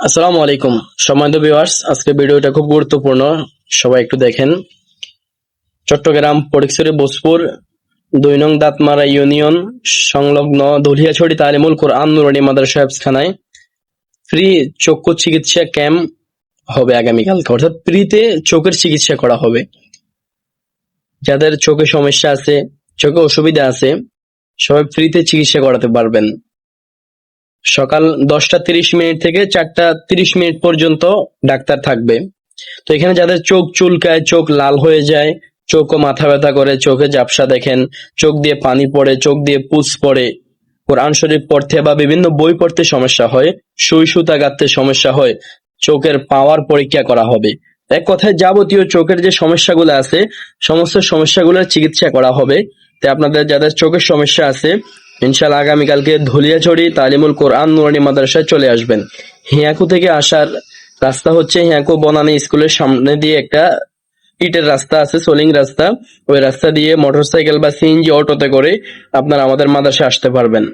আসসালামু আলাইকুম সম্মানিত ভিউয়ার্স, আজকে ভিডিওটা খুব গুরুত্বপূর্ণ, সবাই একটু দেখেন। চট্টগ্রাম ফটিকছড়ি বোসপুর ২ নং দাঁতমারা ইউনিয়ন সংলগ্ন ধলিয়াছড়ি তালিমুল কোরআন নুরানী মাদ্রাসা হেফজখানায় ফ্রি চক্ষু চিকিৎসা ক্যাম্প হবে আগামীকালকে, অর্থাৎ ফ্রিতে চোখের চিকিৎসা করা হবে। যাদের চোখে সমস্যা আছে, চোখে অসুবিধা আছে, সবাই ফ্রিতে চিকিৎসা করাতে পারবেন। সকাল 10টা 30 মিনিট থেকে 4টা 30 মিনিট পর্যন্ত ডাক্তার থাকবে। তো এখানে যাদের চোখ চুলকায়, চোখ লাল হয়ে যায়, চোখ ও মাথা ব্যথা করে, চোখে ঝাপসা দেখেন, চোখ দিয়ে পানি পড়ে, চোখ দিয়ে পুজ পড়ে, কোরআন শরীফ পড়তে বা বিভিন্ন বই পড়তে সমস্যা হয়, সুই সুতা গাঁথতে সমস্যা হয়, চোখের পাওয়ার পরীক্ষা করা হবে। এক কথায় যাবতীয় চোখের যে সমস্যাগুলো আছে, সমস্ত সমস্যাগুলোর চিকিৎসা করা হবে। তাই আপনাদের যাদের চোখের সমস্যা আছে, ইনশাআল্লাহ আগামীকালকে ধলিয়াছড়ি তালিমুল কোরআন নুরানী মাদ্রাসায় চলে আসবেন। হিয়াকু থেকে আসার রাস্তা হচ্ছে হিয়াকু বনানী স্কুলের সামনে দিয়ে একটা ইটের রাস্তা আছে, সোলিং রাস্তা। ওই রাস্তা দিয়ে মোটরসাইকেল বা সিএনজি অটোতে করে আপনারা আমাদের মাদ্রাসায় আসতে পারবেন।